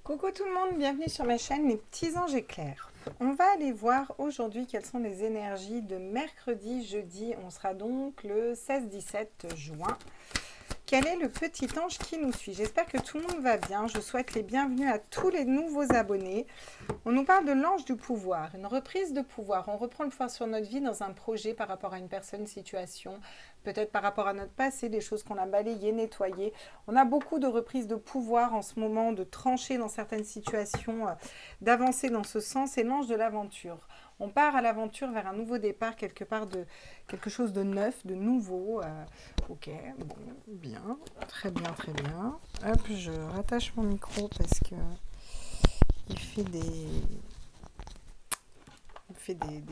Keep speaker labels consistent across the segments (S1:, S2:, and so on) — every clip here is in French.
S1: Coucou tout le monde, bienvenue sur ma chaîne Les Petits Anges Éclairs. On va aller voir aujourd'hui quelles sont les énergies de mercredi, jeudi. On sera donc le 16-17 juin. Quel est le petit ange qui nous suit? J'espère que tout le monde va bien. Je souhaite les bienvenus à tous les nouveaux abonnés. On nous parle de l'ange du pouvoir, une reprise de pouvoir. On reprend le pouvoir sur notre vie dans un projet par rapport à une personne, une situation, peut-être par rapport à notre passé, des choses qu'on a balayées, nettoyées. On a beaucoup de reprises de pouvoir en ce moment, de trancher dans certaines situations, d'avancer dans ce sens. C'est l'ange de l'aventure. On part à l'aventure vers un nouveau départ, quelque part de quelque chose de neuf, de nouveau. Ok, bon, bien, très bien, très bien. Hop, je rattache mon micro parce que il fait des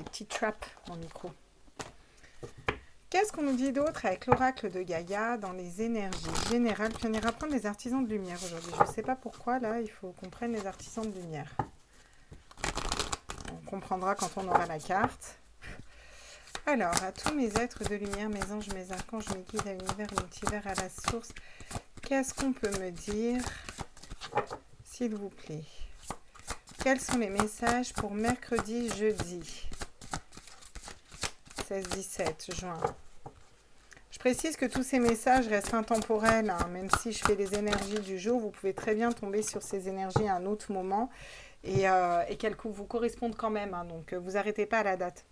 S1: petits traps, mon micro. Qu'est-ce qu'on nous dit d'autre avec l'oracle de Gaïa dans les énergies générales? Puis on ira prendre les artisans de lumière aujourd'hui. Je ne sais pas pourquoi, là, il faut qu'on prenne les artisans de lumière. On comprendra quand on aura la carte. Alors, à tous mes êtres de lumière, mes anges, mes archanges, mes guides, à l'univers, au multivers, à la source, qu'est-ce qu'on peut me dire, s'il vous plaît? Quels sont les messages pour mercredi, jeudi 16-17 juin? Je précise que tous ces messages restent intemporels, hein, même si je fais les énergies du jour, vous pouvez très bien tomber sur ces énergies à un autre moment et qu'elles vous correspondent quand même, hein, donc vous n'arrêtez pas à la date.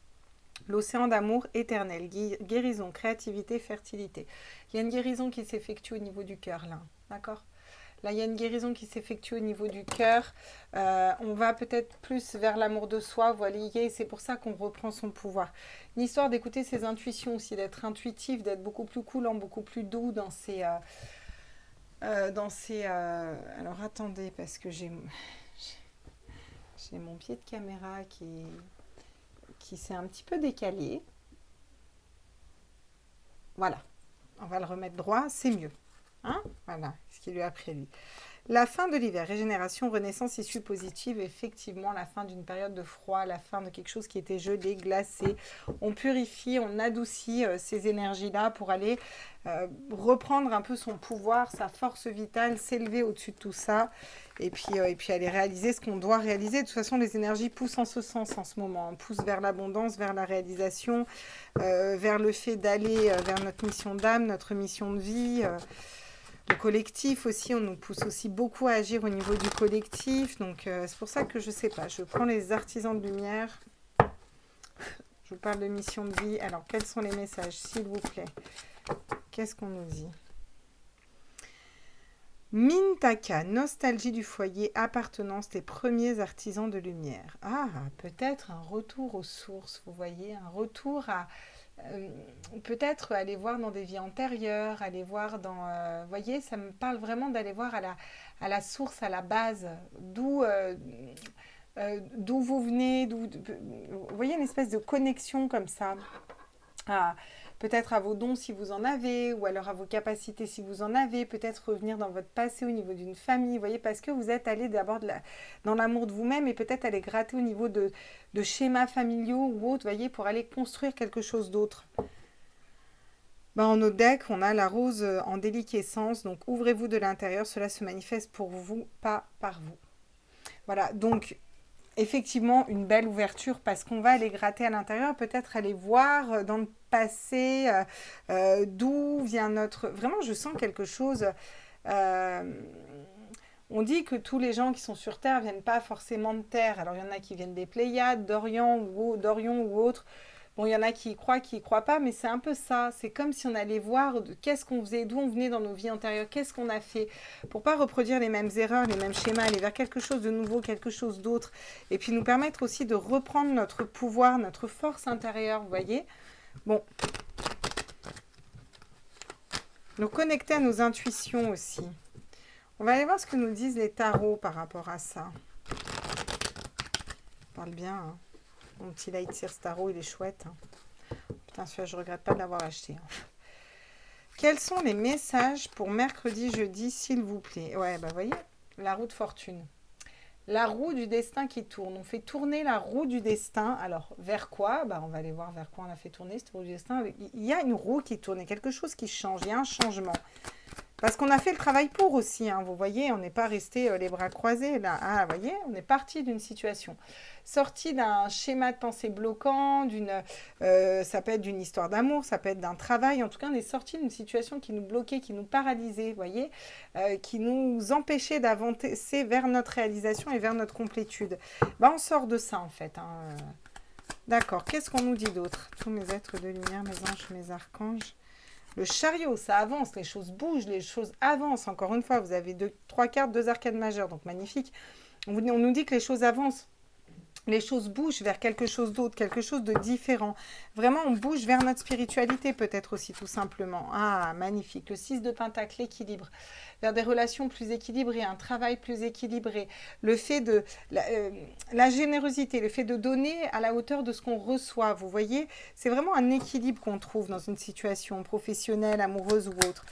S1: L'océan d'amour éternel, guérison, créativité, fertilité. Il y a une guérison qui s'effectue au niveau du cœur, là, d'accord? Là, il y a une guérison qui s'effectue au niveau du cœur. On va peut-être plus vers l'amour de soi, voilà, c'est pour ça qu'on reprend son pouvoir. Une histoire d'écouter ses intuitions aussi, d'être intuitif, d'être beaucoup plus coulant, beaucoup plus doux dans ses... Alors, attendez, parce que j'ai mon pied de caméra qui s'est un petit peu décalé. Voilà, on va le remettre droit, c'est mieux. Hein, voilà ce qu'il lui a pris lui. La fin de l'hiver, régénération, renaissance, issue positive, effectivement la fin d'une période de froid, la fin de quelque chose qui était gelé, glacé. On purifie, on adoucit ces énergies-là pour aller reprendre un peu son pouvoir, sa force vitale, s'élever au-dessus de tout ça et puis aller réaliser ce qu'on doit réaliser. De toute façon, les énergies poussent en ce sens en ce moment. On pousse vers l'abondance, vers la réalisation, vers le fait d'aller vers notre mission d'âme, notre mission de vie. Le collectif aussi, on nous pousse aussi beaucoup à agir au niveau du collectif. Donc, c'est pour ça que je ne sais pas. Je prends les artisans de lumière. Je vous parle de mission de vie. Alors, quels sont les messages, s'il vous plaît? Qu'est-ce qu'on nous dit? Mintaka, nostalgie du foyer, appartenance des premiers artisans de lumière. Ah, peut-être un retour aux sources, vous voyez, un retour à... peut-être aller voir dans des vies antérieures, aller voir dans... vous voyez, ça me parle vraiment d'aller voir à la source, à la base, d'où vous venez, vous voyez, une espèce de connexion comme ça. Peut-être à vos dons si vous en avez, ou alors à vos capacités si vous en avez, peut-être revenir dans votre passé au niveau d'une famille, vous voyez, parce que vous êtes allé d'abord dans l'amour de vous-même et peut-être aller gratter au niveau de schémas familiaux ou autres, vous voyez, pour aller construire quelque chose d'autre. En notre deck, on a la rose en déliquescence, donc ouvrez-vous de l'intérieur, cela se manifeste pour vous, pas par vous. Voilà, donc... effectivement, une belle ouverture parce qu'on va aller gratter à l'intérieur, peut-être aller voir dans le passé d'où vient notre... Vraiment, je sens quelque chose... on dit que tous les gens qui sont sur Terre ne viennent pas forcément de Terre. Alors, il y en a qui viennent des Pléiades, d'Orion ou autres. Bon, il y en a qui y croient pas, mais c'est un peu ça. C'est comme si on allait voir qu'est-ce qu'on faisait, d'où on venait dans nos vies antérieures, qu'est-ce qu'on a fait, pour pas reproduire les mêmes erreurs, les mêmes schémas, aller vers quelque chose de nouveau, quelque chose d'autre, et puis nous permettre aussi de reprendre notre pouvoir, notre force intérieure, vous voyez. Bon. Nous connecter à nos intuitions aussi. On va aller voir ce que nous disent les tarots par rapport à ça. On parle bien, hein. Mon petit Light Sears Tarot, il est chouette. Hein. Putain, celui-là, je regrette pas de l'avoir acheté. Hein. Quels sont les messages pour mercredi, jeudi, s'il vous plaît? Ouais, bah, vous voyez, la roue de fortune. La roue du destin qui tourne. On fait tourner la roue du destin. Alors, vers quoi? Bah, on va aller voir vers quoi on a fait tourner cette roue du destin. Il y a une roue qui tourne, quelque chose qui change. Il y a un changement. Parce qu'on a fait le travail pour aussi, hein, vous voyez, on n'est pas resté les bras croisés là. Ah, vous voyez, on est parti d'une situation. Sorti d'un schéma de pensée bloquant, ça peut être d'une histoire d'amour, ça peut être d'un travail. En tout cas, on est sorti d'une situation qui nous bloquait, qui nous paralysait, vous voyez, qui nous empêchait d'avancer vers notre réalisation et vers notre complétude. Ben, on sort de ça en fait. Hein. D'accord, qu'est-ce qu'on nous dit d'autre? Tous mes êtres de lumière, mes anges, mes archanges. Le chariot, ça avance, les choses bougent, les choses avancent. Encore une fois, vous avez trois cartes, 2 arcades majeures, donc magnifique. On nous dit que les choses avancent. Les choses bougent vers quelque chose d'autre, quelque chose de différent. Vraiment, on bouge vers notre spiritualité peut-être aussi, tout simplement. Ah, magnifique. Le 6 de Pentacle, l'équilibre. Vers des relations plus équilibrées, un travail plus équilibré. Le fait de... La générosité, le fait de donner à la hauteur de ce qu'on reçoit. Vous voyez, c'est vraiment un équilibre qu'on trouve dans une situation professionnelle, amoureuse ou autre.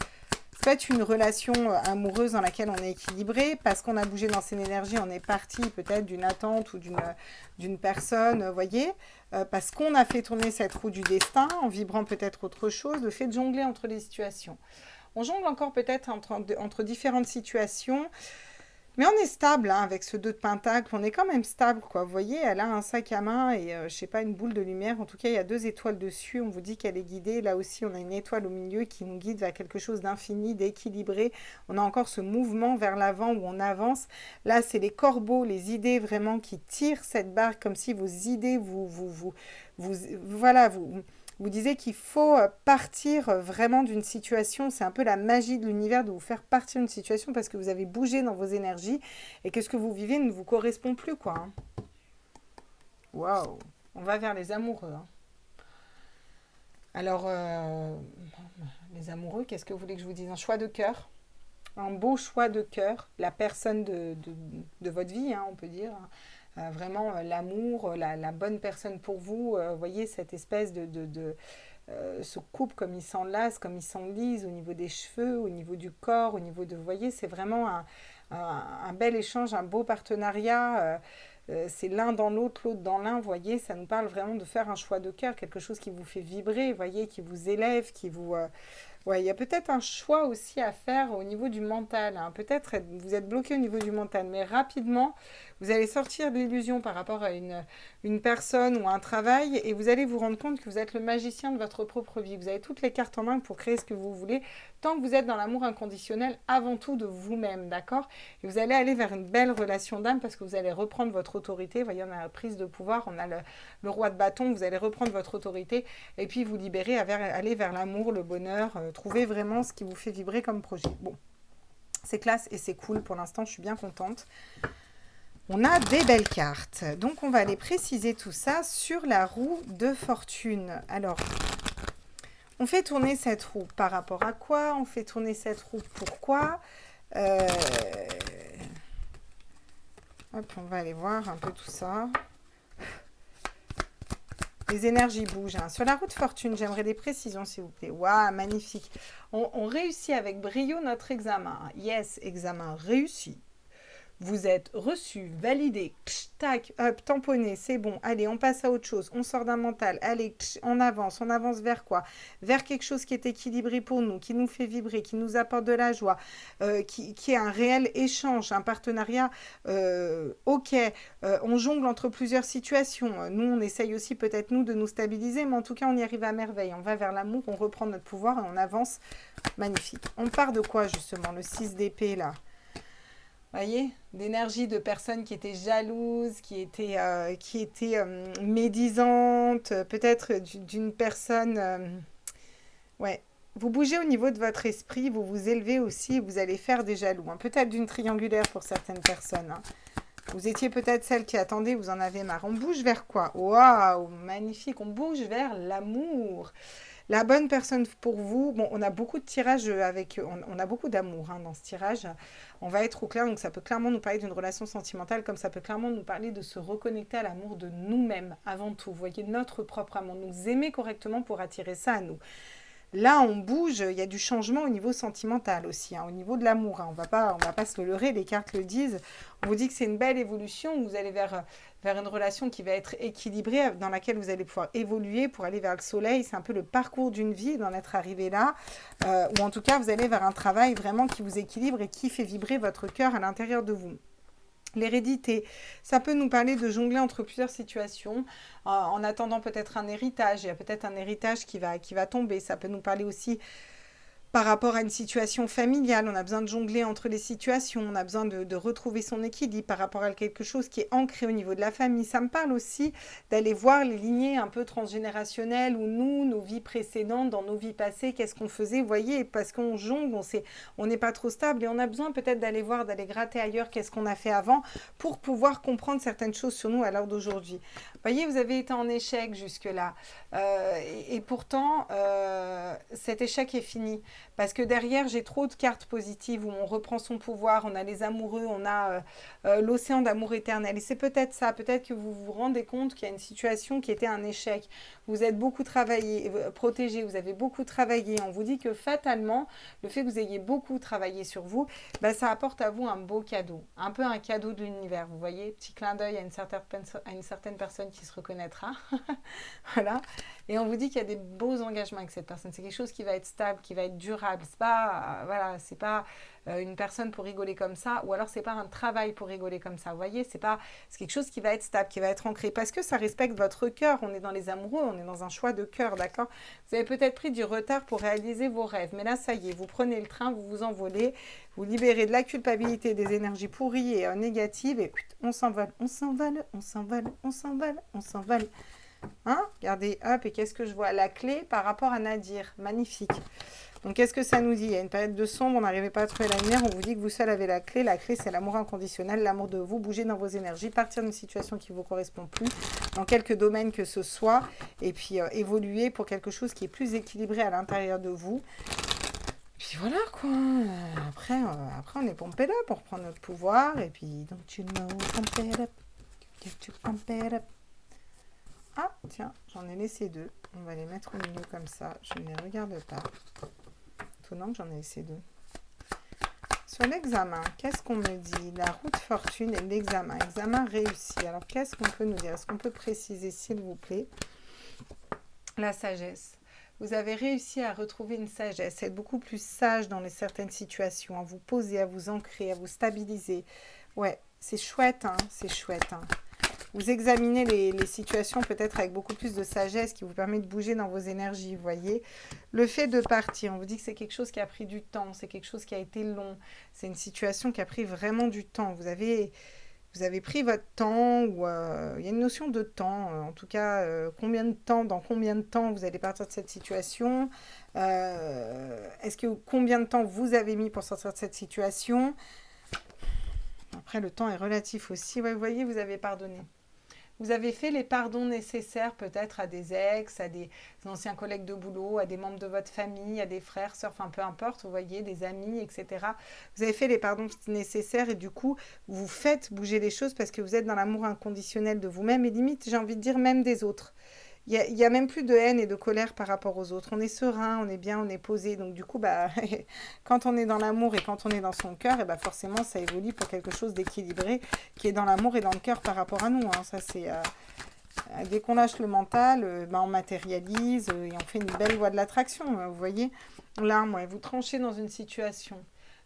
S1: Faites une relation amoureuse dans laquelle on est équilibré, parce qu'on a bougé dans cette énergie, on est parti peut-être d'une attente ou d'une personne, vous voyez, parce qu'on a fait tourner cette roue du destin en vibrant peut-être autre chose, le fait de jongler entre les situations. On jongle encore peut-être entre différentes situations, mais on est stable hein, avec ce 2 de Pentacle, on est quand même stable, quoi. Vous voyez, elle a un sac à main et, je sais pas, une boule de lumière. En tout cas, il y a 2 étoiles dessus, on vous dit qu'elle est guidée. Là aussi, on a une étoile au milieu qui nous guide vers quelque chose d'infini, d'équilibré. On a encore ce mouvement vers l'avant où on avance. Là, c'est les corbeaux, les idées vraiment qui tirent cette barre, comme si vos idées vous disiez qu'il faut partir vraiment d'une situation. C'est un peu la magie de l'univers de vous faire partir d'une situation parce que vous avez bougé dans vos énergies et que ce que vous vivez ne vous correspond plus, quoi. Hein. Waouh. On va vers les amoureux. Hein. Alors, les amoureux, qu'est-ce que vous voulez que je vous dise? Un choix de cœur. Un beau choix de cœur. La personne de votre vie, hein, on peut dire. Vraiment l'amour, la bonne personne pour vous. Voyez cette espèce se coupe comme il s'enlace, comme il s'enlise au niveau des cheveux, au niveau du corps, au niveau de... Vous voyez, c'est vraiment un bel échange, un beau partenariat. C'est l'un dans l'autre, l'autre dans l'un. Vous voyez, ça nous parle vraiment de faire un choix de cœur, quelque chose qui vous fait vibrer, vous voyez, qui vous élève, qui vous... Ouais, il y a peut-être un choix aussi à faire au niveau du mental. Hein. Peut-être vous êtes bloqué au niveau du mental, mais rapidement, vous allez sortir de l'illusion par rapport à une personne ou un travail et vous allez vous rendre compte que vous êtes le magicien de votre propre vie. Vous avez toutes les cartes en main pour créer ce que vous voulez, tant que vous êtes dans l'amour inconditionnel avant tout de vous-même, d'accord? Et vous allez aller vers une belle relation d'âme parce que vous allez reprendre votre autorité. Vous voyez, on a la prise de pouvoir, on a le roi de bâton, vous allez reprendre votre autorité et puis vous libérer, aller vers l'amour, le bonheur, trouver vraiment ce qui vous fait vibrer comme projet. Bon, c'est classe et c'est cool pour l'instant, je suis bien contente. On a des belles cartes, donc on va aller préciser tout ça sur la roue de fortune. Alors, on fait tourner cette roue par rapport à quoi? On fait tourner cette roue pourquoi? Hop, on va aller voir un peu tout ça. Les énergies bougent. Hein. Sur la roue de fortune, j'aimerais des précisions, s'il vous plaît. Waouh, magnifique. On réussit avec brio notre examen. Yes, examen réussi. Vous êtes reçu, validé, tac, hop, tamponné, c'est bon. Allez, on passe à autre chose. On sort d'un mental. Allez, on avance. On avance vers quoi? Vers quelque chose qui est équilibré pour nous, qui nous fait vibrer, qui nous apporte de la joie, qui est un réel échange, un partenariat. Ok, on jongle entre plusieurs situations. Nous, on essaye aussi peut-être nous de nous stabiliser, mais en tout cas, on y arrive à merveille. On va vers l'amour, on reprend notre pouvoir et on avance. Magnifique. On part de quoi justement? Le 6 d'épée là. Voyez, d'énergie de personnes qui étaient jalouses, qui étaient médisantes, peut-être d'une personne... ouais, vous bougez au niveau de votre esprit, vous vous élevez aussi, vous allez faire des jaloux. Hein. Peut-être d'une triangulaire pour certaines personnes. Hein. Vous étiez peut-être celle qui attendait, vous en avez marre. On bouge vers quoi? Waouh, magnifique, on bouge vers l'amour. La bonne personne pour vous, bon, on a beaucoup de tirages on a beaucoup d'amour hein, dans ce tirage. On va être au clair, donc ça peut clairement nous parler d'une relation sentimentale, comme ça peut clairement nous parler de se reconnecter à l'amour de nous-mêmes avant tout. Vous voyez, notre propre amour, nous aimer correctement pour attirer ça à nous. Là, on bouge, il y a du changement au niveau sentimental aussi, hein, au niveau de l'amour. Hein. On va pas se le leurrer, les cartes le disent. On vous dit que c'est une belle évolution, vous allez vers une relation qui va être équilibrée, dans laquelle vous allez pouvoir évoluer pour aller vers le soleil. C'est un peu le parcours d'une vie d'en être arrivé là. Ou en tout cas, vous allez vers un travail vraiment qui vous équilibre et qui fait vibrer votre cœur à l'intérieur de vous. L'hérédité, ça peut nous parler de jongler entre plusieurs situations, en attendant peut-être un héritage. Il y a peut-être un héritage qui va tomber. Ça peut nous parler aussi par rapport à une situation familiale, on a besoin de jongler entre les situations, on a besoin de retrouver son équilibre par rapport à quelque chose qui est ancré au niveau de la famille. Ça me parle aussi d'aller voir les lignées un peu transgénérationnelles où nous, nos vies précédentes, dans nos vies passées, qu'est-ce qu'on faisait, vous voyez, parce qu'on jongle, on n'est pas trop stable et on a besoin peut-être d'aller voir, d'aller gratter ailleurs qu'est-ce qu'on a fait avant pour pouvoir comprendre certaines choses sur nous à l'heure d'aujourd'hui. Vous voyez, vous avez été en échec jusque-là et pourtant, cet échec est fini. Parce que derrière, j'ai trop de cartes positives où on reprend son pouvoir, on a les amoureux, on a l'océan d'amour éternel. Et c'est peut-être ça, peut-être que vous vous rendez compte qu'il y a une situation qui était un échec. Vous êtes beaucoup travaillé, protégé, vous avez beaucoup travaillé. On vous dit que fatalement, le fait que vous ayez beaucoup travaillé sur vous, ben, ça apporte à vous un beau cadeau. Un peu un cadeau de l'univers, vous voyez. Petit clin d'œil à une certaine personne qui se reconnaîtra. Voilà. Et on vous dit qu'il y a des beaux engagements avec cette personne. C'est quelque chose qui va être stable, qui va être durable. C'est pas, voilà, c'est pas une personne pour rigoler comme ça, ou alors c'est pas un travail pour rigoler comme ça. Vous voyez, c'est quelque chose qui va être stable, qui va être ancré, parce que ça respecte votre cœur. On est dans les amoureux, on est dans un choix de cœur, d'accord. Vous avez peut-être pris du retard pour réaliser vos rêves, mais là, ça y est, vous prenez le train, vous vous envolez, vous libérez de la culpabilité, des énergies pourries et négatives, et on s'envole, on s'envole, on s'envole, on s'envole, on s'envole. Hein, regardez, hop, et qu'est-ce que je vois? La clé par rapport à Nadir, magnifique. Donc, qu'est-ce que ça nous dit? Il y a une période de sombre, on n'arrivait pas à trouver la lumière, on vous dit que vous seul avez la clé. La clé, c'est l'amour inconditionnel, l'amour de vous, bouger dans vos énergies, partir d'une situation qui ne vous correspond plus, dans quelques domaines que ce soit, et puis évoluer pour quelque chose qui est plus équilibré à l'intérieur de vous. Puis voilà, quoi. Après, on est pompé là pour prendre notre pouvoir, et puis, don't you know, pump it up, you pump it up. Ah, tiens, j'en ai laissé deux. On va les mettre au milieu comme ça. Je ne les regarde pas. Étonnant que j'en ai laissé deux. Sur l'examen, qu'est-ce qu'on me dit? La roue de fortune et l'examen. Examen réussi. Alors, qu'est-ce qu'on peut nous dire? Est-ce qu'on peut préciser, s'il vous plaît? La sagesse. Vous avez réussi à retrouver une sagesse, être beaucoup plus sage dans certaines situations, à vous poser, à vous ancrer, à vous stabiliser. Ouais, c'est chouette, hein, c'est chouette, hein. Vous examinez les situations peut-être avec beaucoup plus de sagesse qui vous permet de bouger dans vos énergies, vous voyez. Le fait de partir, on vous dit que c'est quelque chose qui a pris du temps, c'est quelque chose qui a été long, c'est une situation qui a pris vraiment du temps. Vous avez pris votre temps, ou il y a une notion de temps, en tout cas, dans combien de temps vous allez partir de cette situation, combien de temps vous avez mis pour sortir de cette situation. Après, le temps est relatif aussi. Ouais, vous voyez, vous avez pardonné. Vous avez fait les pardons nécessaires peut-être à des ex, à des anciens collègues de boulot, à des membres de votre famille, à des frères, sœurs, enfin peu importe, vous voyez, des amis, etc. Vous avez fait les pardons nécessaires et du coup, vous faites bouger les choses parce que vous êtes dans l'amour inconditionnel de vous-même et limite, j'ai envie de dire, même des autres. Il y a même plus de haine et de colère par rapport aux autres. On est serein, on est bien, on est posé. Donc du coup, bah, quand on est dans l'amour et quand on est dans son cœur, et bah forcément, ça évolue pour quelque chose d'équilibré qui est dans l'amour et dans le cœur par rapport à nous. Hein. Ça, c'est dès qu'on lâche le mental, bah, on matérialise et on fait une belle loi de l'attraction. Vous voyez, là, moi, vous tranchez dans une situation.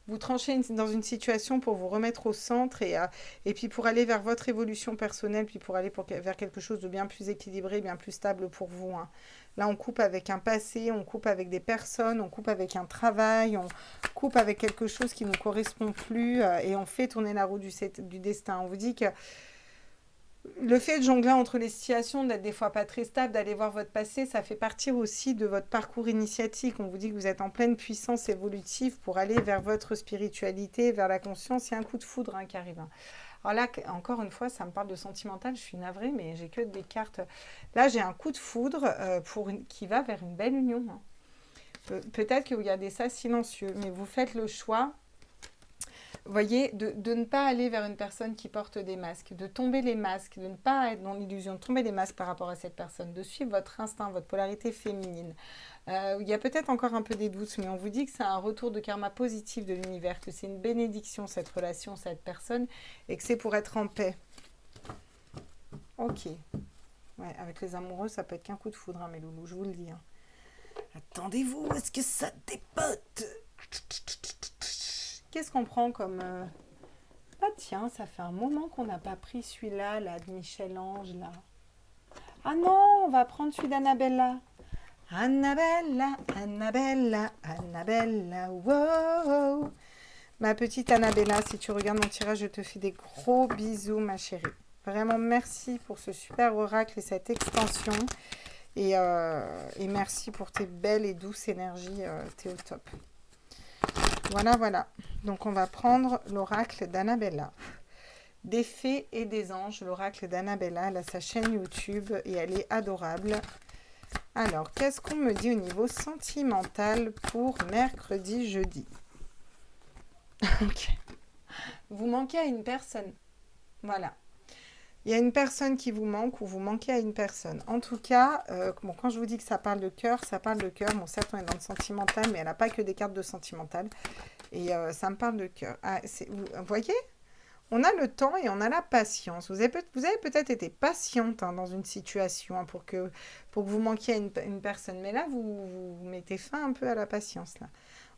S1: Vous tranchez dans une situation pour vous remettre au centre et puis pour aller vers votre évolution personnelle, puis pour aller vers quelque chose de bien plus équilibré, bien plus stable pour vous. Hein. Là, on coupe avec un passé, on coupe avec des personnes, on coupe avec un travail, on coupe avec quelque chose qui ne nous correspond plus et on fait tourner la roue du destin. On vous dit que le fait de jongler entre les situations, d'être des fois pas très stable, d'aller voir votre passé, ça fait partie aussi de votre parcours initiatique. On vous dit que vous êtes en pleine puissance évolutive pour aller vers votre spiritualité, vers la conscience. Il y a un coup de foudre qui arrive. Alors là, encore une fois, ça me parle de sentimental. Je suis navrée, mais j'ai que des cartes. Là, j'ai un coup de foudre qui va vers une belle union. Peut-être que vous gardez ça silencieux, mais vous faites le choix Vous voyez, de ne pas aller vers une personne qui porte des masques, de tomber les masques, de ne pas être dans l'illusion de tomber les masques par rapport à cette personne, de suivre votre instinct, votre polarité féminine. Il y a peut-être encore un peu des doutes, mais on vous dit que c'est un retour de karma positif de l'univers, que c'est une bénédiction cette relation, cette personne, et que c'est pour être en paix. Ok. Ouais, avec les amoureux, ça peut être qu'un coup de foudre, hein, mes loulous, je vous le dis. Hein. Attendez-vous, est-ce que ça dépote? Qu'est-ce qu'on prend comme... Ah tiens, ça fait un moment qu'on n'a pas pris celui-là, là, de Michel-Ange, là. Ah non, on va prendre celui d'Annabella. Annabella, Annabella, Annabella, wow. Ma petite Annabella, si tu regardes mon tirage, je te fais des gros bisous, ma chérie. Vraiment, merci pour ce super oracle et cette extension. Et merci pour tes belles et douces énergies. T'es au top. Voilà, voilà. Donc, on va prendre l'oracle d'Annabella. Des fées et des anges, l'oracle d'Annabella. Elle a sa chaîne YouTube et elle est adorable. Alors, qu'est-ce qu'on me dit au niveau sentimental pour mercredi, jeudi? Ok. Vous manquez à une personne. Voilà. Il y a une personne qui vous manque ou vous manquez à une personne. En tout cas, bon, quand je vous dis que ça parle de cœur, ça parle de cœur. Bon, certes, on est dans le sentimental, mais elle n'a pas que des cartes de sentimental. Et ça me parle de cœur. Ah, vous voyez, on a le temps et on a la patience. Vous avez peut-être été patiente hein, dans une situation hein, pour que vous manquiez à une personne. Mais là, vous mettez fin un peu à la patience. Là.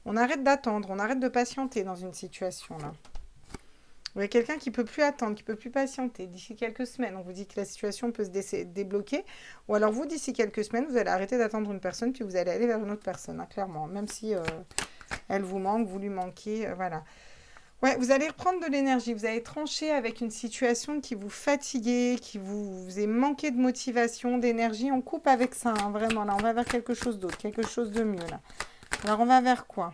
S1: On arrête d'attendre, on arrête de patienter dans une situation. Là. Vous avez quelqu'un qui ne peut plus attendre, qui ne peut plus patienter. D'ici quelques semaines, on vous dit que la situation peut se débloquer. Ou alors vous, d'ici quelques semaines, vous allez arrêter d'attendre une personne, puis vous allez aller vers une autre personne, hein, clairement. Même si elle vous manque, vous lui manquez, voilà. Ouais, vous allez reprendre de l'énergie. Vous allez trancher avec une situation qui vous fatiguait, qui vous est manqué de motivation, d'énergie. On coupe avec ça, hein, vraiment. Là, on va vers quelque chose d'autre, quelque chose de mieux, là. Alors, on va vers quoi ?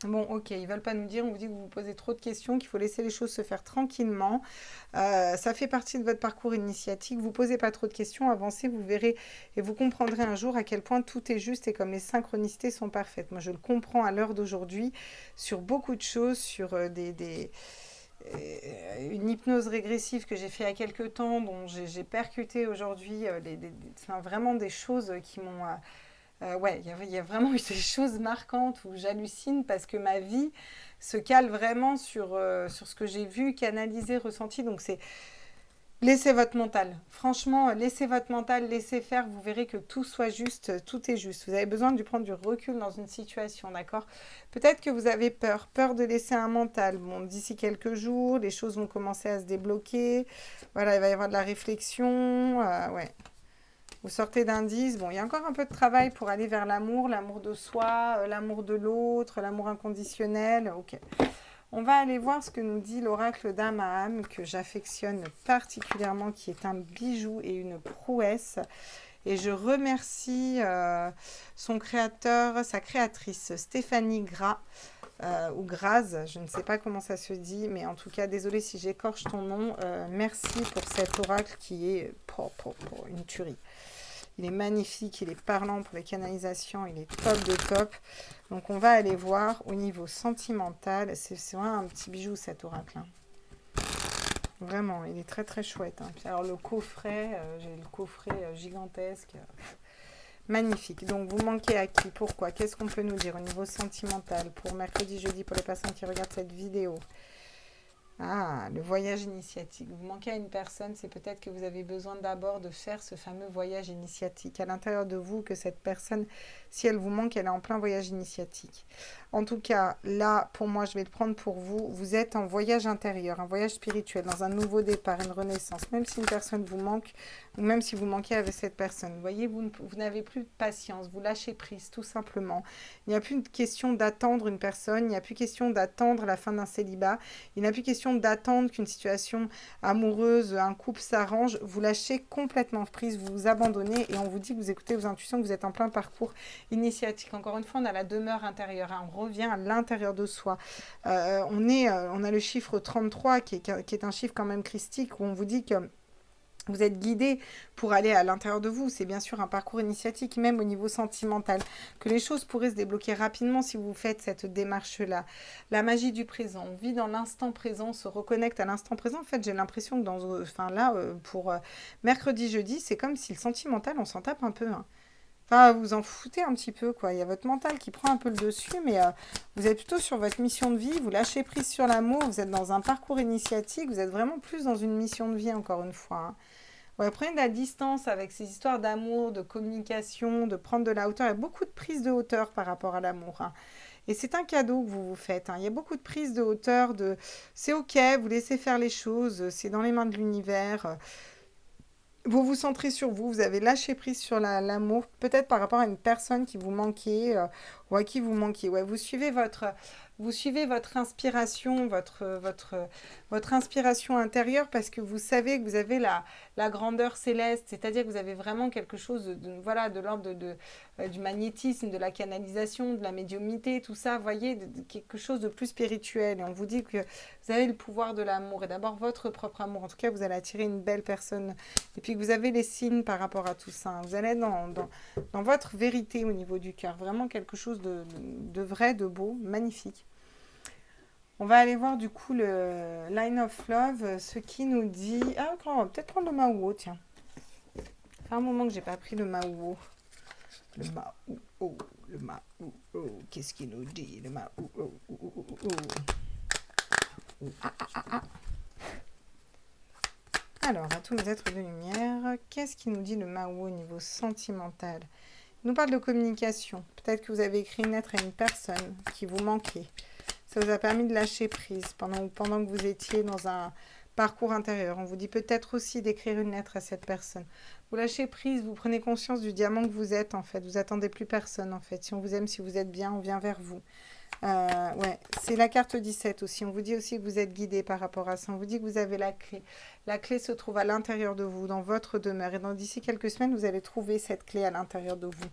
S1: Bon, ok, ils veulent pas nous dire, on vous dit que vous vous posez trop de questions, qu'il faut laisser les choses se faire tranquillement. Ça fait partie de votre parcours initiatique. Vous posez pas trop de questions, avancez, vous verrez et vous comprendrez un jour à quel point tout est juste et comme les synchronicités sont parfaites. Moi, je le comprends à l'heure d'aujourd'hui sur beaucoup de choses, sur une hypnose régressive que j'ai fait il y a quelques temps, dont j'ai percuté aujourd'hui, enfin, vraiment des choses qui m'ont... ouais, il y a vraiment eu des choses marquantes où j'hallucine parce que ma vie se cale vraiment sur ce que j'ai vu, canalisé, ressenti. Donc c'est laissez votre mental. Franchement, laissez votre mental, laissez faire. Vous verrez que tout soit juste, tout est juste. Vous avez besoin de prendre du recul dans une situation, d'accord? Peut-être que vous avez peur de laisser un mental. Bon, d'ici quelques jours, les choses vont commencer à se débloquer. Voilà, il va y avoir de la réflexion. Ouais. Vous sortez d'indices. Bon, il y a encore un peu de travail pour aller vers l'amour de soi, l'amour de l'autre, l'amour inconditionnel. Ok. On va aller voir ce que nous dit l'oracle d'Amaham, que j'affectionne particulièrement, qui est un bijou et une prouesse. Et je remercie son créateur, sa créatrice, Stéphanie Gras, ou Graz, je ne sais pas comment ça se dit, mais en tout cas, désolée si j'écorche ton nom. Merci pour cet oracle qui est une tuerie. Il est magnifique, il est parlant pour les canalisations, il est top de top. Donc on va aller voir au niveau sentimental. C'est vraiment un petit bijou cet oracle. Hein. Vraiment, il est très très chouette. Hein. Puis alors le coffret, j'ai le coffret gigantesque. Magnifique. Donc vous manquez à qui? Pourquoi? Qu'est-ce qu'on peut nous dire au niveau sentimental pour mercredi, jeudi pour les personnes qui regardent cette vidéo? Ah, le voyage initiatique. Vous manquez à une personne, c'est peut-être que vous avez besoin d'abord de faire ce fameux voyage initiatique. À l'intérieur de vous, que cette personne, si elle vous manque, elle est en plein voyage initiatique. En tout cas, là, pour moi, je vais le prendre pour vous. Vous êtes en voyage intérieur, un voyage spirituel, dans un nouveau départ, une renaissance. Même si une personne vous manque, ou même si vous manquez avec cette personne. Vous voyez, vous n'avez plus de patience, vous lâchez prise, tout simplement. Il n'y a plus de question d'attendre une personne, il n'y a plus question d'attendre la fin d'un célibat, il n'y a plus question d'attendre qu'une situation amoureuse, un couple s'arrange. Vous lâchez complètement prise, vous vous abandonnez et on vous dit que vous écoutez vos intuitions, que vous êtes en plein parcours initiatique. Encore une fois, on a la demeure intérieure, hein, on revient à l'intérieur de soi. On a le chiffre 33 qui est un chiffre quand même christique où on vous dit que Vous êtes guidé pour aller à l'intérieur de vous. C'est bien sûr un parcours initiatique, même au niveau sentimental, que les choses pourraient se débloquer rapidement si vous faites cette démarche-là. La magie du présent. On vit dans l'instant présent, on se reconnecte à l'instant présent. En fait, j'ai l'impression que pour mercredi, jeudi, c'est comme si le sentimental, on s'en tape un peu, hein. Enfin, vous en foutez un petit peu, quoi. Il y a votre mental qui prend un peu le dessus, mais vous êtes plutôt sur votre mission de vie. Vous lâchez prise sur l'amour. Vous êtes dans un parcours initiatique. Vous êtes vraiment plus dans une mission de vie, encore une fois, hein. Ouais, prenez de la distance avec ces histoires d'amour, de communication, de prendre de la hauteur. Il y a beaucoup de prise de hauteur par rapport à l'amour, hein. Et c'est un cadeau que vous vous faites, hein. Il y a beaucoup de prise de hauteur, de c'est ok, vous laissez faire les choses, c'est dans les mains de l'univers. Vous vous centrez sur vous, vous avez lâché prise sur l'amour, peut-être par rapport à une personne qui vous manquait ou à qui vous manquiez. Ouais, vous suivez votre inspiration, votre inspiration intérieure parce que vous savez que vous avez la grandeur céleste, c'est-à-dire que vous avez vraiment quelque chose voilà, de l'ordre du magnétisme, de la canalisation, de la médiumnité, tout ça, vous voyez, de quelque chose de plus spirituel. Et on vous dit que vous avez le pouvoir de l'amour et d'abord votre propre amour. En tout cas, vous allez attirer une belle personne. Et puis que vous avez les signes par rapport à tout ça, hein. Vous allez être dans votre vérité au niveau du cœur. Vraiment quelque chose de vrai, de beau, magnifique. On va aller voir du coup le Line of Love, ce qui nous dit... Ah, on va peut-être prendre le Mauo, tiens. Ça fait un moment que j'ai pas pris le Mauo. Le Mauo, le Mauo, qu'est-ce qu'il nous dit, le Mauo. Alors, à tous les êtres de lumière, qu'est-ce qui nous dit le Mauo au niveau sentimental? Il nous parle de communication. Peut-être que vous avez écrit une lettre à une personne qui vous manquait. Ça vous a permis de lâcher prise pendant que vous étiez dans un parcours intérieur. On vous dit peut-être aussi d'écrire une lettre à cette personne. Vous lâchez prise, vous prenez conscience du diamant que vous êtes en fait. Vous attendez plus personne en fait. Si on vous aime, si vous êtes bien, on vient vers vous. Ouais, c'est la carte 17 aussi. On vous dit aussi que vous êtes guidé par rapport à ça. On vous dit que vous avez la clé. La clé se trouve à l'intérieur de vous, dans votre demeure. Et d'ici quelques semaines, vous allez trouver cette clé à l'intérieur de vous.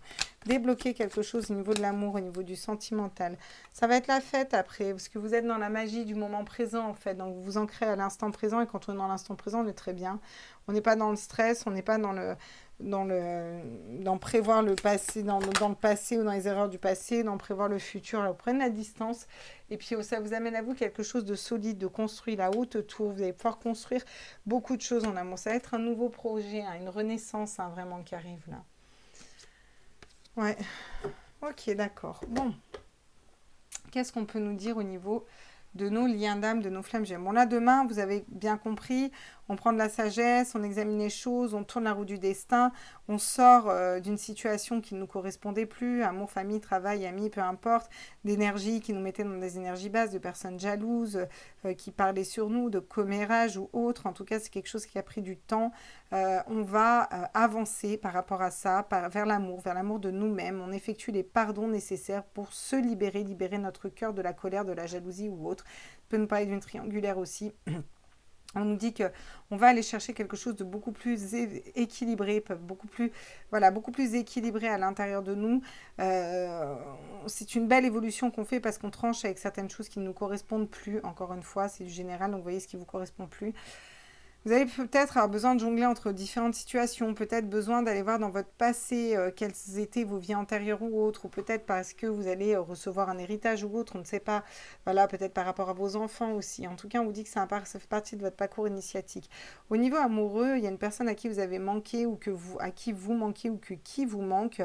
S1: Débloquer quelque chose au niveau de l'amour, au niveau du sentimental. Ça va être la fête après, parce que vous êtes dans la magie du moment présent en fait. Donc vous vous ancrez à l'instant présent. Et quand on est dans l'instant présent, on est très bien. On n'est pas dans le stress, on n'est pas dans prévoir le passé, dans le passé ou dans les erreurs du passé, dans prévoir le futur. Alors, prenez la distance et puis ça vous amène à vous quelque chose de solide, de construit, la haute tour. Vous allez pouvoir construire beaucoup de choses en amour. Ça va être un nouveau projet, hein, une renaissance hein, vraiment qui arrive là. Ouais, ok, d'accord. Bon, qu'est-ce qu'on peut nous dire au niveau de nos liens d'âme, de nos flammes gemelles? Bon, là, demain, vous avez bien compris, on prend de la sagesse, on examine les choses, on tourne la roue du destin, on sort d'une situation qui ne nous correspondait plus, amour, famille, travail, amis, peu importe, d'énergie qui nous mettait dans des énergies basses, de personnes jalouses, qui parlaient sur nous, de commérage ou autre. En tout cas, c'est quelque chose qui a pris du temps. On va avancer par rapport à ça, vers l'amour de nous-mêmes. On effectue les pardons nécessaires pour se libérer notre cœur de la colère, de la jalousie ou autre. On peut nous parler d'une triangulaire aussi. On nous dit que on va aller chercher quelque chose de beaucoup plus équilibré, beaucoup plus équilibré à l'intérieur de nous. C'est une belle évolution qu'on fait parce qu'on tranche avec certaines choses qui ne nous correspondent plus. Encore une fois, c'est du général, donc vous voyez ce qui ne vous correspond plus. Vous allez peut-être avoir besoin de jongler entre différentes situations, peut-être besoin d'aller voir dans votre passé quelles étaient vos vies antérieures ou autres, ou peut-être parce que vous allez recevoir un héritage ou autre, on ne sait pas, voilà, peut-être par rapport à vos enfants aussi. En tout cas, on vous dit que ça fait partie de votre parcours initiatique. Au niveau amoureux, il y a une personne à qui vous avez manqué ou à qui vous manquez ou qui vous manque.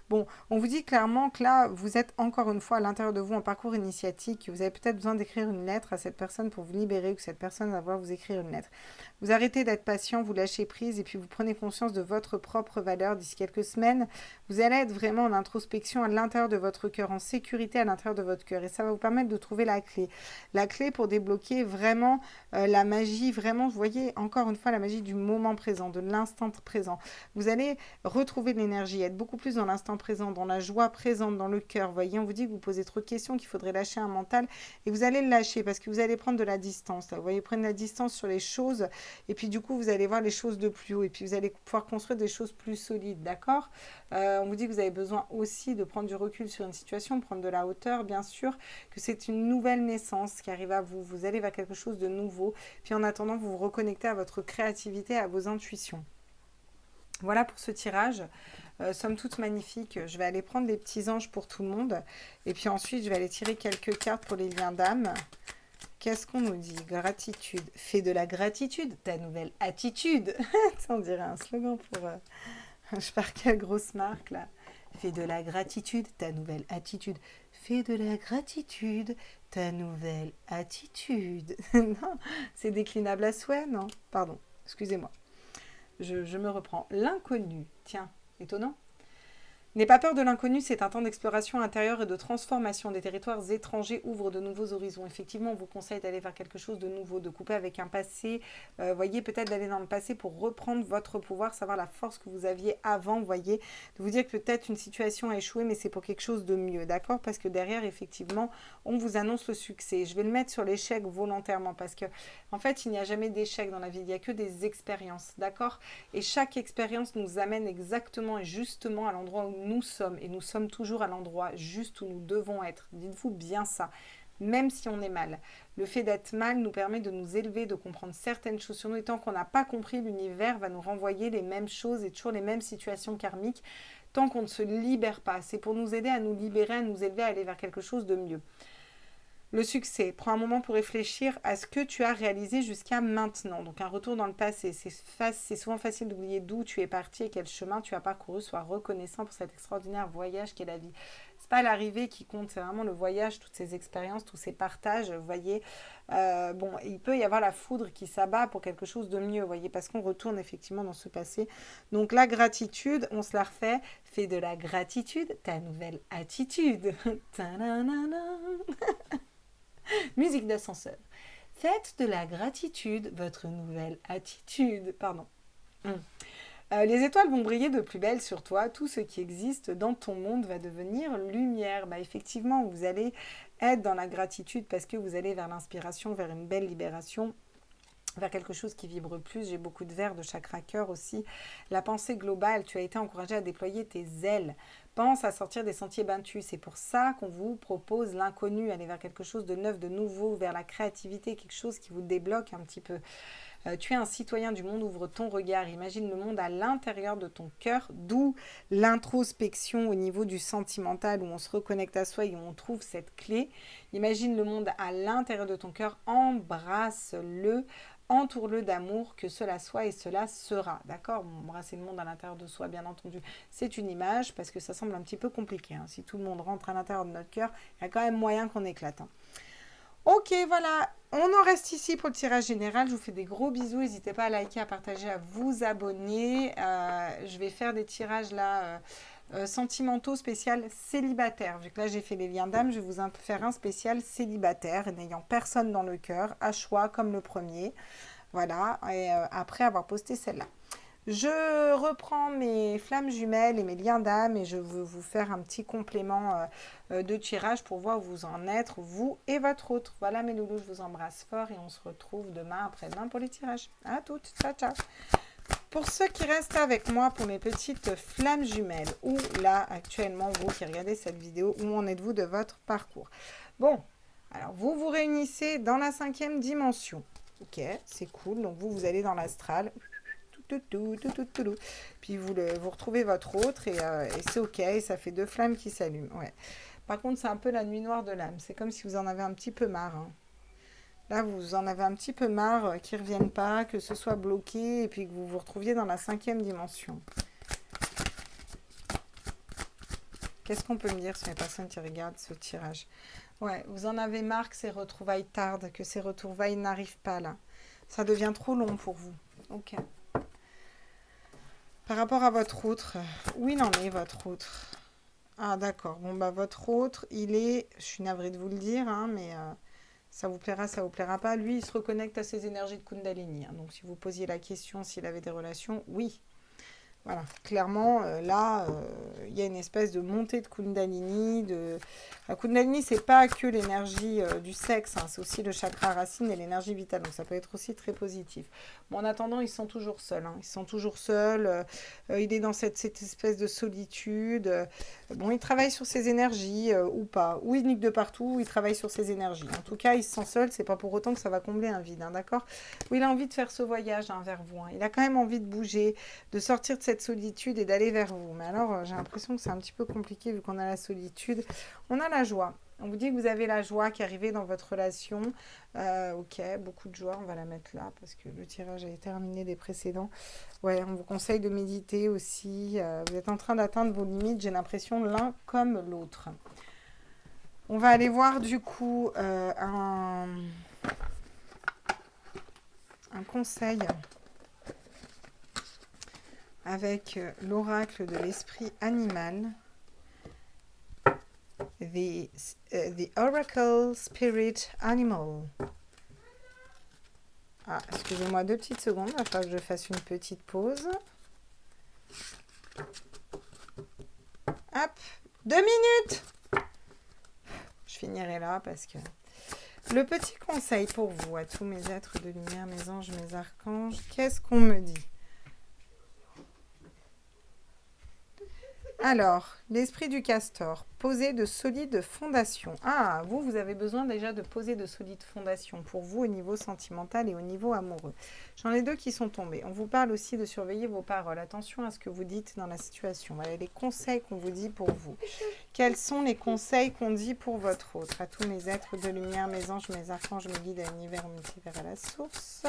S1: Bon, on vous dit clairement que là, vous êtes encore une fois à l'intérieur de vous en parcours initiatique, vous avez peut-être besoin d'écrire une lettre à cette personne pour vous libérer ou que cette personne va voir vous écrire une lettre. Vous arrêtez d'être patient, vous lâchez prise et puis vous prenez conscience de votre propre valeur d'ici quelques semaines. Vous allez être vraiment en introspection à l'intérieur de votre cœur, en sécurité à l'intérieur de votre cœur. Et ça va vous permettre de trouver la clé. La clé pour débloquer vraiment la magie, vraiment, vous voyez, encore une fois, la magie du moment présent, de l'instant présent. Vous allez retrouver de l'énergie, être beaucoup plus dans l'instant présent, dans la joie présente, dans le cœur. Vous voyez, on vous dit que vous posez trop de questions, qu'il faudrait lâcher un mental. Et vous allez le lâcher parce que vous allez prendre de la distance. Là. Vous voyez, prendre de la distance sur les choses Et puis du coup, vous allez voir les choses de plus haut. Et puis vous allez pouvoir construire des choses plus solides, d'accord? On vous dit que vous avez besoin aussi de prendre du recul sur une situation, prendre de la hauteur, bien sûr, que c'est une nouvelle naissance qui arrive à vous. Vous allez vers quelque chose de nouveau. Puis en attendant, vous vous reconnectez à votre créativité, à vos intuitions. Voilà pour ce tirage. Somme toute magnifique. Je vais aller prendre les petits anges pour tout le monde. Et puis ensuite, je vais aller tirer quelques cartes pour les liens d'âme. Qu'est-ce qu'on nous dit? Gratitude. Fais de la gratitude ta nouvelle attitude. On dirait un slogan pour... je sais pas quelle grosse marque là. Fais de la gratitude ta nouvelle attitude. Fais de la gratitude ta nouvelle attitude. Non, c'est déclinable à souhait, non? Pardon, excusez-moi. Je me reprends. L'inconnu. Tiens, étonnant. N'aie pas peur de l'inconnu, c'est un temps d'exploration intérieure et de transformation. Des territoires étrangers ouvrent de nouveaux horizons. Effectivement, on vous conseille d'aller vers quelque chose de nouveau, de couper avec un passé. Voyez, peut-être d'aller dans le passé pour reprendre votre pouvoir, savoir la force que vous aviez avant, voyez. De vous dire que peut-être une situation a échoué, mais c'est pour quelque chose de mieux, d'accord? Parce que derrière, effectivement, on vous annonce le succès. Je vais le mettre sur l'échec volontairement parce que, en fait, il n'y a jamais d'échec dans la vie. Il n'y a que des expériences, d'accord? Et chaque expérience nous amène exactement et justement à l'endroit où nous sommes. Et nous sommes toujours à l'endroit juste où nous devons être. Dites-vous bien ça. Même si on est mal. Le fait d'être mal nous permet de nous élever, de comprendre certaines choses sur nous. Et tant qu'on n'a pas compris, l'univers va nous renvoyer les mêmes choses et toujours les mêmes situations karmiques. Tant qu'on ne se libère pas. C'est pour nous aider à nous libérer, à nous élever, à aller vers quelque chose de mieux. Le succès, prends un moment pour réfléchir à ce que tu as réalisé jusqu'à maintenant. Donc un retour dans le passé, c'est souvent facile d'oublier d'où tu es parti et quel chemin tu as parcouru. Sois reconnaissant pour cet extraordinaire voyage qu'est la vie. C'est pas l'arrivée qui compte, c'est vraiment le voyage, toutes ces expériences, tous ces partages. Vous voyez, bon, il peut y avoir la foudre qui s'abat pour quelque chose de mieux, vous voyez, parce qu'on retourne effectivement dans ce passé. Donc la gratitude, on se la refait. Fais de la gratitude ta nouvelle attitude. Musique d'ascenseur. Faites de la gratitude votre nouvelle attitude. Pardon. Les étoiles vont briller de plus belle sur toi. Tout ce qui existe dans ton monde va devenir lumière. Bah, effectivement, vous allez être dans la gratitude parce que vous allez vers l'inspiration, vers une belle libération, vers quelque chose qui vibre plus. J'ai beaucoup de verres de chakra cœur aussi. La pensée globale, tu as été encouragé à déployer tes ailes. Pense à sortir des sentiers battus. C'est pour ça qu'on vous propose l'inconnu, aller vers quelque chose de neuf, de nouveau, vers la créativité, quelque chose qui vous débloque un petit peu. Tu es un citoyen du monde, ouvre ton regard, imagine le monde à l'intérieur de ton cœur, d'où l'introspection au niveau du sentimental, où on se reconnecte à soi et où on trouve cette clé. Imagine le monde à l'intérieur de ton cœur, embrasse-le, entoure-le d'amour, que cela soit et cela sera. D'accord? Embrasser le monde à l'intérieur de soi, bien entendu, c'est une image, parce que ça semble un petit peu compliqué. Hein. Si tout le monde rentre à l'intérieur de notre cœur, il y a quand même moyen qu'on éclate. Hein. Ok, voilà, on en reste ici pour le tirage général. Je vous fais des gros bisous. N'hésitez pas à liker, à partager, à vous abonner. Je vais faire des tirages là sentimentaux spécial célibataire. Vu que là, j'ai fait les liens d'âme, je vais vous faire un spécial célibataire, n'ayant personne dans le cœur, à choix comme le premier. Voilà, et après avoir posté celle-là. Je reprends mes flammes jumelles et mes liens d'âme et je veux vous faire un petit complément de tirage pour voir où vous en êtes, vous et votre autre. Voilà mes loulous, je vous embrasse fort et on se retrouve demain après-demain pour les tirages. À toutes, ciao ciao. Pour ceux qui restent avec moi pour mes petites flammes jumelles, ou là actuellement vous qui regardez cette vidéo, où en êtes-vous de votre parcours? Bon, alors vous vous réunissez dans la 5e dimension. Ok, c'est cool, donc vous allez dans l'astral. Puis vous retrouvez votre autre et c'est ok, ça fait 2 flammes qui s'allument. Ouais. Par contre, c'est un peu la nuit noire de l'âme. C'est comme si vous en avez un petit peu marre. Hein. Là, vous en avez un petit peu marre qu'ils ne reviennent pas, que ce soit bloqué et puis que vous vous retrouviez dans la 5e dimension. Qu'est-ce qu'on peut me dire sur les personnes qui regardent ce tirage? Ouais, vous en avez marre que ces retrouvailles tardent, que ces retrouvailles n'arrivent pas là. Ça devient trop long pour vous. Ok. Par rapport à votre autre, où il en est votre autre? Ah d'accord, bon bah votre autre, il est, je suis navrée de vous le dire, hein, mais ça vous plaira pas. Lui, il se reconnecte à ses énergies de Kundalini. Hein, donc si vous posiez la question s'il avait des relations, oui. Voilà, clairement, là, il y a une espèce de montée de Kundalini. La Kundalini, c'est pas que l'énergie du sexe, hein, c'est aussi le chakra racine et l'énergie vitale. Donc ça peut être aussi très positif. Bon, en attendant, ils sont toujours seuls. Hein. Ils sont toujours seuls. Il est dans cette espèce de solitude. Bon, il travaille sur ses énergies ou pas. Ou il nique de partout, ou il travaille sur ses énergies. En tout cas, il se sent seul. C'est pas pour autant que ça va combler un vide, hein, d'accord? Ou il a envie de faire ce voyage hein, vers vous. Hein. Il a quand même envie de bouger, de sortir de cette solitude et d'aller vers vous. Mais alors, j'ai l'impression que c'est un petit peu compliqué vu qu'on a la solitude. On a la joie. On vous dit que vous avez la joie qui est arrivée dans votre relation. Ok, beaucoup de joie. On va la mettre là parce que le tirage est terminé des précédents. Ouais, on vous conseille de méditer aussi. Vous êtes en train d'atteindre vos limites, j'ai l'impression, l'un comme l'autre. On va aller voir du coup un conseil avec l'oracle de l'esprit animal. The Oracle Spirit Animal. Ah, excusez-moi 2 petites secondes, il va falloir que je fasse une petite pause. Hop, 2 minutes. Je finirai là parce que... Le petit conseil pour vous, à tous mes êtres de lumière, mes anges, mes archanges, qu'est-ce qu'on me dit ? Alors, l'esprit du castor, poser de solides fondations. Ah, vous avez besoin déjà de poser de solides fondations pour vous au niveau sentimental et au niveau amoureux. J'en ai 2 qui sont tombés. On vous parle aussi de surveiller vos paroles. Attention à ce que vous dites dans la situation. Voilà les conseils qu'on vous dit pour vous. Quels sont les conseils qu'on dit pour votre autre ? À tous mes êtres de lumière, mes anges, mes archanges, mes guides à l'univers, au multivers, à la source.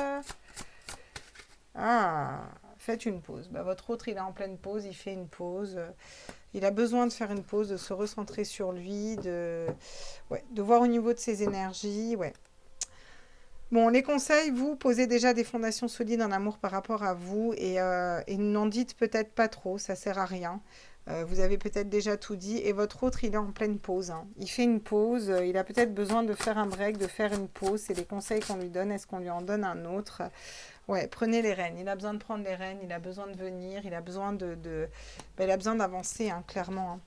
S1: Ah, faites une pause. Votre autre, il est en pleine pause, il fait une pause. Il a besoin de faire une pause, de se recentrer sur lui, de voir au niveau de ses énergies. Ouais. Bon, les conseils, vous posez déjà des fondations solides en amour par rapport à vous et n'en dites peut-être pas trop, ça sert à rien. Vous avez peut-être déjà tout dit et votre autre, il est en pleine pause. Hein. Il fait une pause, il a peut-être besoin de faire un break, de faire une pause. C'est les conseils qu'on lui donne. Est-ce qu'on lui en donne un autre ? Ouais, prenez les rênes. Il a besoin de prendre les rênes, il a besoin de venir, il a besoin il a besoin d'avancer, hein, clairement. Hein.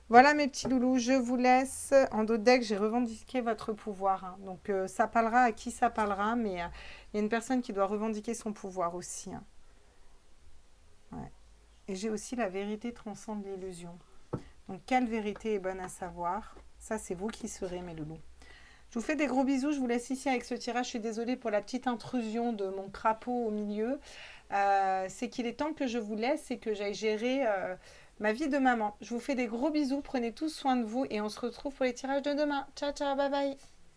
S1: Voilà mes petits loulous, je vous laisse. En dos de deck, j'ai revendiqué votre pouvoir. Hein. Donc ça parlera à qui ça parlera, mais il y a une personne qui doit revendiquer son pouvoir aussi. Hein. Ouais. Et j'ai aussi la vérité transcende l'illusion. Donc quelle vérité est bonne à savoir ? Ça, c'est vous qui serez, mes loulous. Je vous fais des gros bisous, je vous laisse ici avec ce tirage. Je suis désolée pour la petite intrusion de mon crapaud au milieu. C'est qu'il est temps que je vous laisse et que j'aille gérer ma vie de maman. Je vous fais des gros bisous, prenez tous soin de vous et on se retrouve pour les tirages de demain. Ciao, ciao, bye bye.